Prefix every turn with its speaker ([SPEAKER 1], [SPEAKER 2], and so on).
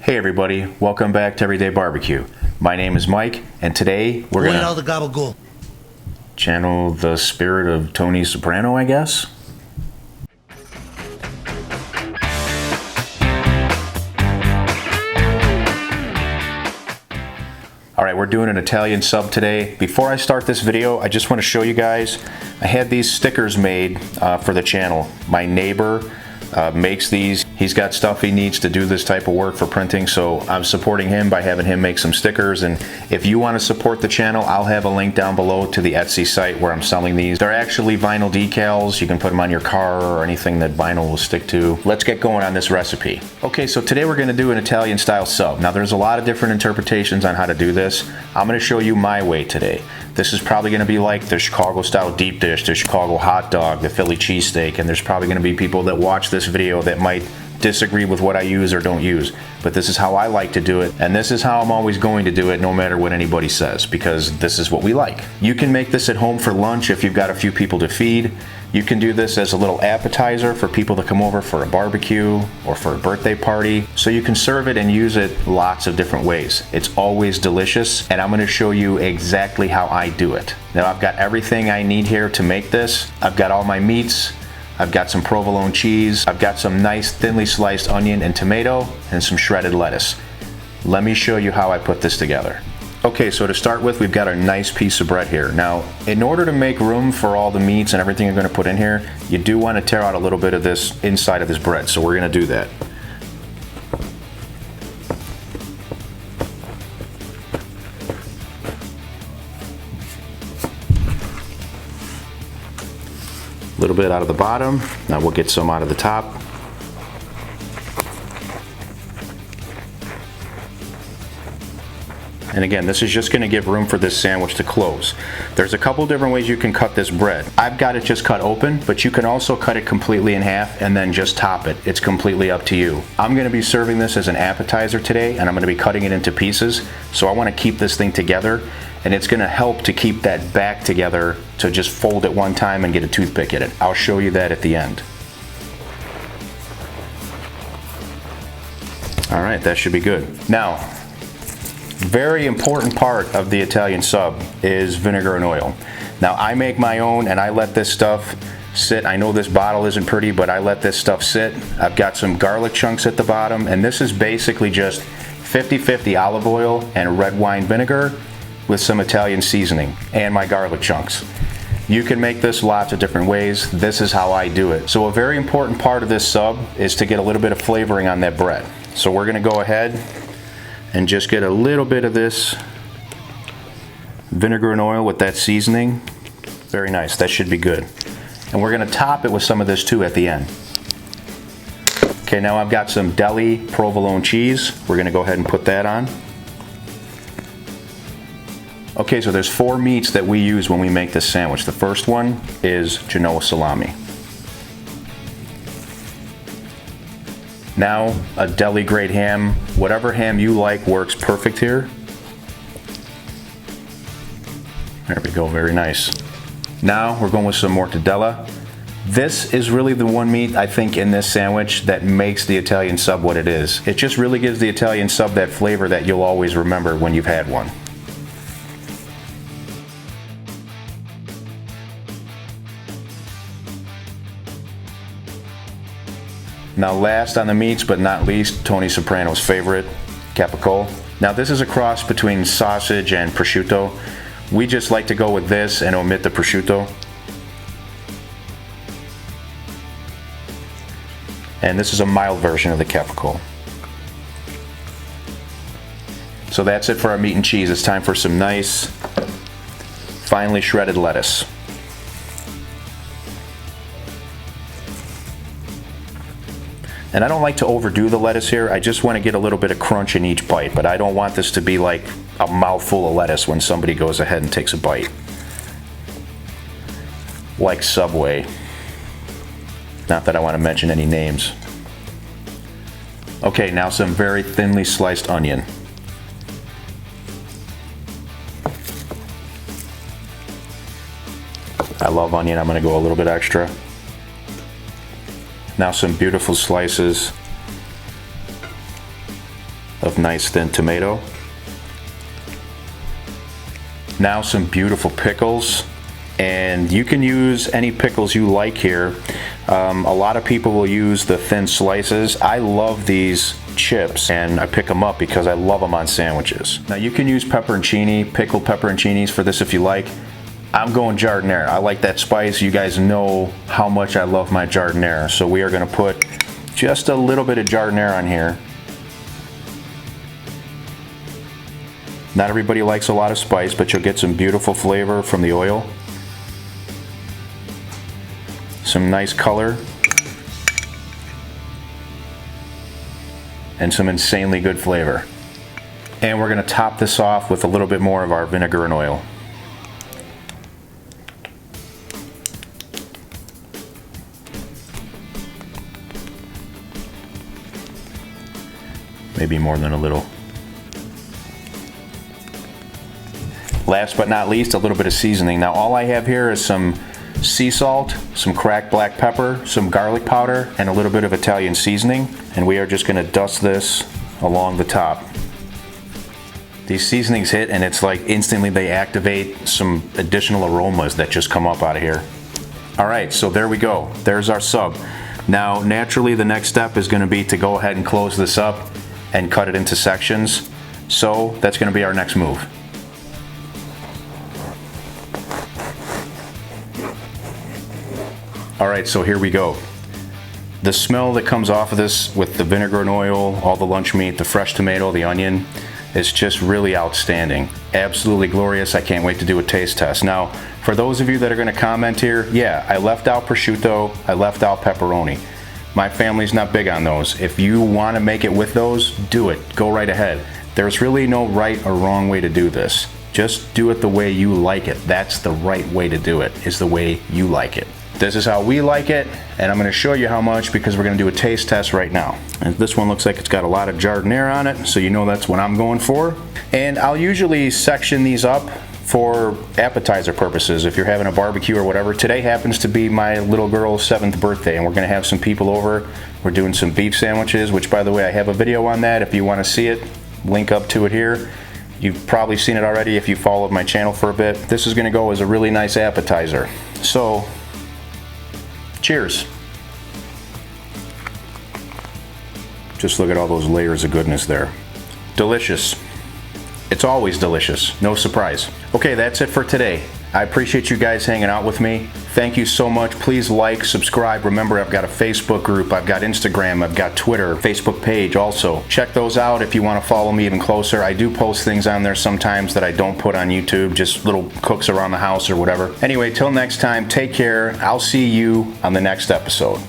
[SPEAKER 1] Hey everybody, welcome back to Everyday Barbecue. My name is Mike, and today we're going
[SPEAKER 2] all the gabagool.
[SPEAKER 1] Channel the spirit of Tony Soprano, I guess. Alright, we're doing an Italian sub today. Before I start this video, I just want to show you guys, I had these stickers made for the channel. My neighbor makes these. He's got stuff he needs to do this type of work for printing, so I'm supporting him by having him make some stickers. And if you want to support the channel, I'll have a link down below to the Etsy site where I'm selling these. They're actually vinyl decals. You can put them on your car or anything that vinyl will stick to. Let's get going on this recipe. Okay, so today we're going to do an Italian style sub. Now there's a lot of different interpretations on how to do this. I'm going to show you my way today. This is probably going to be like the Chicago style deep dish, the Chicago hot dog, the Philly cheesesteak, and there's probably going to be people that watch this video that might disagree with what I use or don't use, but this is how I like to do it, and this is how I'm always going to do it no matter what anybody says, because this is what we like. You can make this at home for lunch if you've got a few people to feed. You can do this as a little appetizer for people to come over for a barbecue or for a birthday party, so you can serve it and use it lots of different ways. It's always delicious, and I'm going to show you exactly how I do it. Now I've got everything I need here to make this. I've got all my meats. I've got some provolone cheese, I've got some nice thinly sliced onion and tomato, and some shredded lettuce. Let me show you how I put this together. Okay, so to start with, we've got a nice piece of bread here. Now, in order to make room for all the meats and everything you're going to put in here, you do want to tear out a little bit of this inside of this bread, so we're going to do that. A little bit out of the bottom. Now we'll get some out of the top. And again, this is just going to give room for this sandwich to close. There's a couple different ways you can cut this bread. I've got it just cut open, but you can also cut it completely in half and then just top it. It's completely up to you. I'm going to be serving this as an appetizer today, and I'm going to be cutting it into pieces. So I want to keep this thing together, and it's going to help to keep that back together to just fold it one time and get a toothpick in it. I'll show you that at the end. All right, that should be good. Now, very important part of the Italian sub is vinegar and oil. Now I make my own, and I let this stuff sit. I know this bottle isn't pretty, but I let this stuff sit. I've got some garlic chunks at the bottom, and this is basically just 50-50 olive oil and red wine vinegar with some Italian seasoning and my garlic chunks. You can make this lots of different ways. This is how I do it. So a very important part of this sub is to get a little bit of flavoring on that bread. So we're gonna go ahead and just get a little bit of this vinegar and oil with that seasoning. Very nice, that should be good. And we're gonna top it with some of this too at the end. Okay, now I've got some deli provolone cheese. We're gonna go ahead and put that on. Okay, so there's 4 meats that we use when we make this sandwich. The first one is Genoa salami. Now, a deli grade ham. Whatever ham you like works perfect here. There we go, very nice. Now we're going with some mortadella. This is really the one meat, I think, in this sandwich that makes the Italian sub what it is. It just really gives the Italian sub that flavor that you'll always remember when you've had one. Now last on the meats, but not least, Tony Soprano's favorite, capicola. Now this is a cross between sausage and prosciutto. We just like to go with this and omit the prosciutto. And this is a mild version of the capicola. So that's it for our meat and cheese. It's time for some nice, finely shredded lettuce. And I don't like to overdo the lettuce here. I just want to get a little bit of crunch in each bite, but I don't want this to be like a mouthful of lettuce when somebody goes ahead and takes a bite. Like Subway. Not that I want to mention any names. Okay, now some very thinly sliced onion. I love onion. I'm going to go a little bit extra. Now some beautiful slices of nice thin tomato. Now some beautiful pickles, and you can use any pickles you like here. A lot of people will use the thin slices. I love these chips, and I pick them up because I love them on sandwiches. Now you can use pepperoncini, pickled pepperoncinis for this if you like. I'm going giardiniera. I like that spice. You guys know how much I love my giardiniera, so we are going to put just a little bit of giardiniera on here. Not everybody likes a lot of spice, but you'll get some beautiful flavor from the oil. Some nice color. And some insanely good flavor. And we're going to top this off with a little bit more of our vinegar and oil. Maybe more than a little. Last but not least, a little bit of seasoning. Now all I have here is some sea salt, some cracked black pepper, some garlic powder, and a little bit of Italian seasoning. And we are just going to dust this along the top. These seasonings hit and it's like instantly they activate some additional aromas that just come up out of here. Alright, so there we go. There's our sub. Now naturally the next step is going to be to go ahead and close this up and cut it into sections. So that's going to be our next move. Alright, so here we go. The smell that comes off of this with the vinegar and oil, all the lunch meat, the fresh tomato, the onion, is just really outstanding. Absolutely glorious. I can't wait to do a taste test. Now, for those of you that are going to comment here, yeah, I left out prosciutto, I left out pepperoni. My family's not big on those. If you want to make it with those, do it. Go right ahead. There's really no right or wrong way to do this. Just do it the way you like it. That's the right way to do it, is the way you like it. This is how we like it, and I'm going to show you how much because we're going to do a taste test right now. And this one looks like it's got a lot of giardiniera on it, so you know that's what I'm going for. And I'll usually section these up for appetizer purposes if you're having a barbecue or whatever. Today happens to be my little girl's 7th birthday, and we're going to have some people over. We're doing some beef sandwiches, which by the way I have a video on that if you want to see it. Link up to it here. You've probably seen it already if you followed my channel for a bit. This is going to go as a really nice appetizer. So cheers. Just look at all those layers of goodness there. Delicious. It's always delicious, no surprise. Okay, that's it for today. I appreciate you guys hanging out with me. Thank you so much. Please like, subscribe. Remember, I've got a Facebook group, I've got Instagram, I've got Twitter, Facebook page also. Check those out if you want to follow me even closer. I do post things on there sometimes that I don't put on YouTube, just little cooks around the house or whatever. Anyway, till next time, take care. I'll see you on the next episode.